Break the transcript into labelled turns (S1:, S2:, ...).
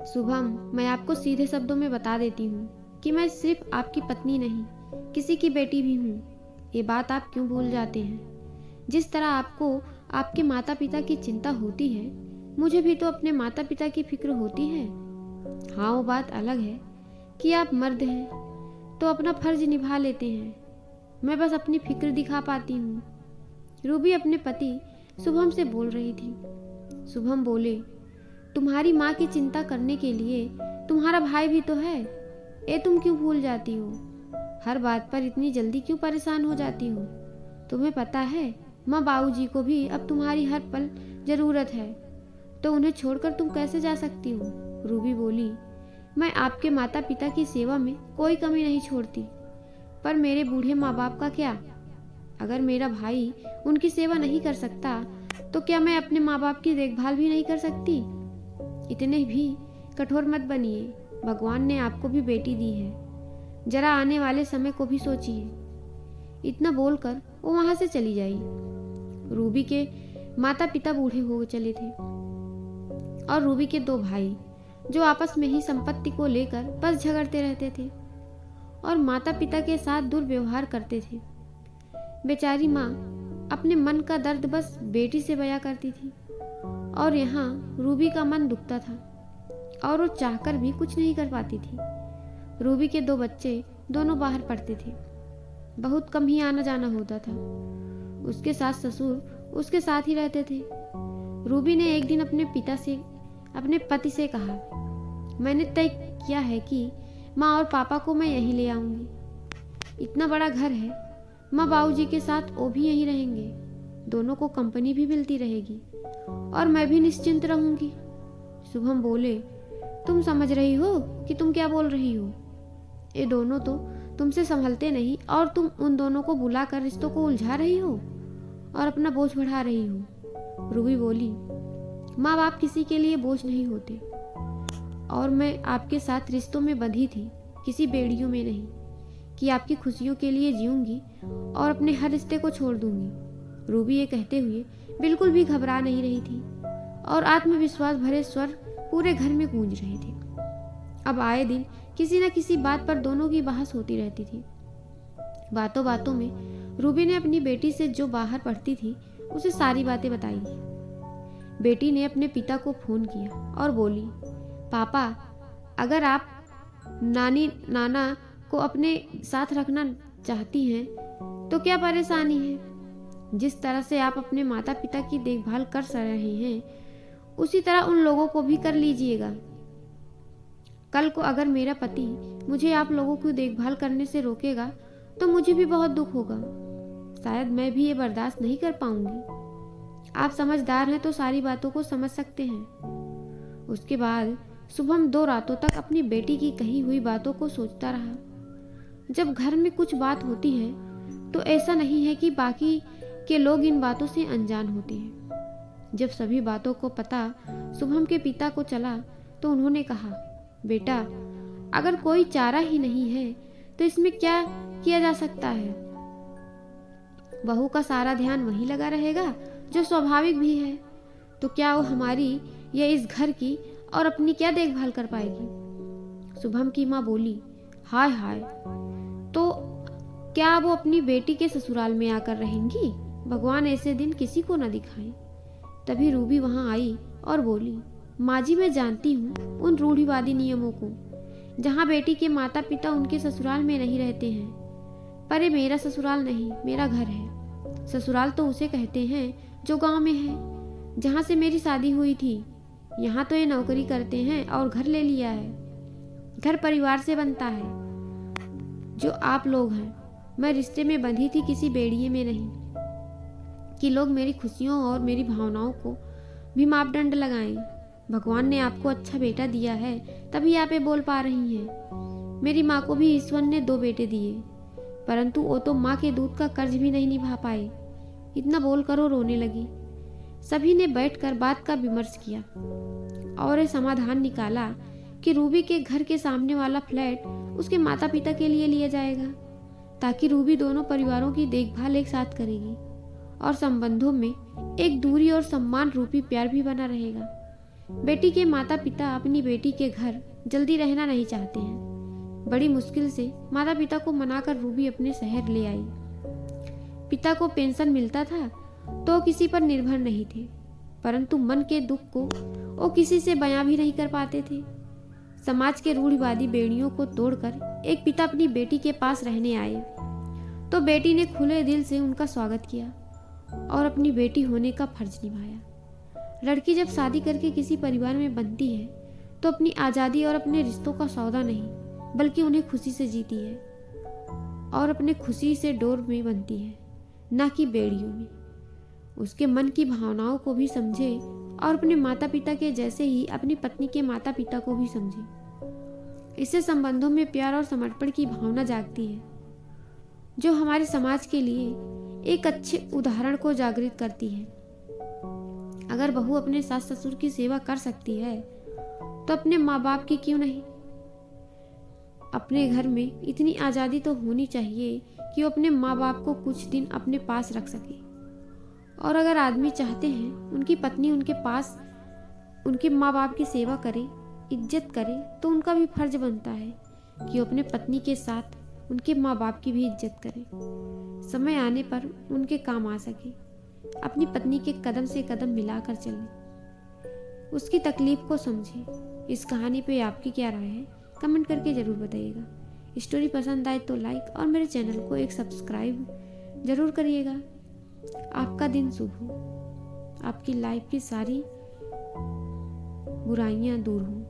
S1: शुभम, मैं आपको सीधे शब्दों में बता देती हूँ कि मैं सिर्फ आपकी पत्नी नहीं, किसी की बेटी भी हूँ। ये बात आप क्यों भूल जाते हैं? जिस तरह आपको आपके माता पिता की चिंता होती है, मुझे भी तो अपने माता पिता की फिक्र होती है। हाँ, वो बात अलग है कि आप मर्द हैं तो अपना फर्ज निभा लेते हैं। मैं बस अपनी फिक्र दिखा पाती हूँ। रूबी अपने पति शुभम से बोल रही थी। शुभम बोले, तुम्हारी माँ की चिंता करने के लिए तुम्हारा भाई भी तो है। ये तुम क्यों भूल जाती हो? हर बात पर इतनी जल्दी क्यों परेशान हो जाती हो? तुम्हें पता है, माँ बाबूजी को भी अब तुम्हारी हर पल जरूरत है, तो उन्हें छोड़कर तुम कैसे जा सकती हो? रूबी बोली, मैं आपके माता पिता की सेवा में कोई कमी नहीं छोड़ती, पर मेरे बूढ़े माँ बाप का क्या? अगर मेरा भाई उनकी सेवा नहीं कर सकता तो क्या मैं अपने माँ बाप की देखभाल भी नहीं कर सकती? इतने भी कठोर मत बनिए। भगवान ने आपको भी बेटी दी है, जरा आने वाले समय को भी सोचिए। इतना बोलकर वो वहां से चली जाई। रूबी के माता पिता बूढ़े हो चले थे और रूबी के दो भाई, जो आपस में ही संपत्ति को लेकर बस झगड़ते रहते थे और माता पिता के साथ दुर्व्यवहार करते थे। बेचारी माँ अपने मन का दर्द बस बेटी से बयां करती थी और यहाँ रूबी का मन दुखता था और वो चाहकर भी कुछ नहीं कर पाती थी। रूबी के दो बच्चे दोनों बाहर पढ़ते थे, बहुत कम ही आना जाना होता था। उसके सास ससुर उसके साथ ही रहते थे। रूबी ने एक दिन अपने पति से कहा, मैंने तय किया है कि माँ और पापा को मैं यहीं ले आऊंगी। इतना बड़ा घर है, माँ बाबूजी के साथ वो भी यहीं रहेंगे, दोनों को कंपनी भी मिलती रहेगी और मैं भी निश्चिंत रहूंगी। शुभम बोले, तुम समझ रही हो कि तुम क्या बोल रही हो? ये दोनों तो तुमसे संभलते नहीं और तुम उन दोनों को बुलाकर रिश्तों को उलझा रही हो और अपना बोझ बढ़ा रही हो। रूबी बोली, माँ बाप किसी के लिए बोझ नहीं होते और मैं आपके साथ रिश्तों में बंधी थी, किसी बेड़ियों में नहीं कि आपकी खुशियों के लिए जीऊंगी और अपने हर रिश्ते को छोड़ दूंगी। रूबी ये कहते हुए बिल्कुल भी घबरा नहीं रही थी और आत्मविश्वास भरे स्वर पूरे घर में गूंज रहे थे। अब आए दिन किसी न किसी बात पर दोनों की बहस होती रहती थी। बातों बातों में रूबी ने अपनी बेटी से, जो बाहर पढ़ती थी, उसे सारी बातें बताई। बेटी ने अपने पिता को फोन किया और बोली, पापा, अगर आप नाना को अपने साथ रखना चाहती हैं तो क्या परेशानी है? जिस तरह से आप अपने माता पिता की देखभाल कर रहे हैं, उसी तरह उन लोगों को भी कर लीजिएगा। कल को अगर मेरा पति मुझे आप लोगों की देखभाल करने से रोकेगा तो मुझे भी बहुत दुख होगा। शायद मैं भी ये बर्दाश्त नहीं कर पाऊंगी। आप समझदार हैं तो सारी बातों को समझ सकते हैं। उसके बाद शुभम 2 रातों तक अपनी बेटी की कही हुई बातों को सोचता रहा। जब घर में कुछ बात होती है तो ऐसा नहीं है कि बाकी के लोग इन बातों से अनजान होते हैं। जब सभी बातों को पता शुभम के पिता को चला तो उन्होंने कहा, बेटा, अगर कोई चारा ही नहीं है तो इसमें क्या किया जा सकता है? बहू का सारा ध्यान वहीं लगा रहेगा, जो स्वाभाविक भी है। तो क्या वो हमारी या इस घर की और अपनी क्या देखभाल कर पाएगी? शुभम की माँ बोली, हाय हाय, तो क्या वो अपनी बेटी के ससुराल में आकर रहेंगी? भगवान ऐसे दिन किसी को न दिखाए। तभी रूबी वहां आई और बोली, माँ जी, मैं जानती हूँ उन रूढ़िवादी नियमों को, जहाँ बेटी के माता पिता उनके ससुराल में नहीं रहते हैं, पर ये मेरा ससुराल नहीं, मेरा घर है। ससुराल तो उसे कहते हैं जो गांव में है, जहाँ से मेरी शादी हुई थी। यहाँ तो ये नौकरी करते हैं और घर ले लिया है। घर परिवार से बनता है, जो आप लोग हैं। मैं रिश्ते में बंधी थी, किसी बेड़िए में नहीं कि लोग मेरी खुशियों और मेरी भावनाओं को भी मापदंड लगाएं। भगवान ने आपको अच्छा बेटा दिया है, तभी आप ये बोल पा रही हैं। मेरी माँ को भी ईश्वर ने 2 बेटे दिए, परंतु वो तो माँ के दूध का कर्ज भी नहीं निभा पाए। इतना बोलकर वो रोने लगी। सभी ने बैठकर बात का विमर्श किया और ये समाधान निकाला कि रूबी के घर के सामने वाला फ्लैट उसके माता पिता के लिए लिया जाएगा, ताकि रूबी दोनों परिवारों की देखभाल एक साथ करेगी और संबंधों में एक दूरी और सम्मान रूपी प्यार भी बना रहेगा। बेटी के माता पिता अपनी बेटी के घर जल्दी रहना नहीं चाहते हैं। बड़ी मुश्किल से माता पिता को मनाकर रूबी अपने शहर ले आई। पिता को पेंशन मिलता था तो किसी पर निर्भर नहीं थे, परंतु मन के दुख को वो किसी से बयां भी नहीं कर पाते थे। समाज के रूढ़िवादी बेड़ियों को तोड़कर एक पिता अपनी बेटी के पास रहने आए तो बेटी ने खुले दिल से उनका स्वागत किया और अपनी बेटी होने का फर्ज निभाया। लड़की जब शादी करके किसी परिवार में बनती है तो अपनी आज़ादी और अपने रिश्तों का सौदा नहीं बल्कि उन्हें खुशी से जीती है और अपने खुशी से डोर में बनती है, ना कि बेड़ियों में। उसके मन की भावनाओं को भी समझे और अपने माता पिता के जैसे ही अपनी पत्नी के माता पिता को भी समझे। इससे संबंधों में प्यार और समर्पण की भावना जागती है, जो हमारे समाज के लिए एक अच्छे उदाहरण को जागृत करती है। अगर बहू अपने सास ससुर की सेवा कर सकती है तो अपने माँ बाप की क्यों नहीं। अपने घर में इतनी आज़ादी तो होनी चाहिए कि वो अपने माँ बाप को कुछ दिन अपने पास रख सके। और अगर आदमी चाहते हैं उनकी पत्नी उनके पास उनके माँ बाप की सेवा करे, इज्जत करे, तो उनका भी फर्ज बनता है कि वो अपने पत्नी के साथ उनके माँ बाप की भी इज्जत करे, समय आने पर उनके काम आ सके, अपनी पत्नी के कदम से कदम मिलाकर चले, उसकी तकलीफ को समझे। इस कहानी पे आपकी क्या राय है, कमेंट करके ज़रूर बताइएगा। स्टोरी पसंद आए तो लाइक और मेरे चैनल को एक सब्सक्राइब ज़रूर करिएगा। आपका दिन शुभ हो, आपकी लाइफ की सारी बुराइयां दूर हों।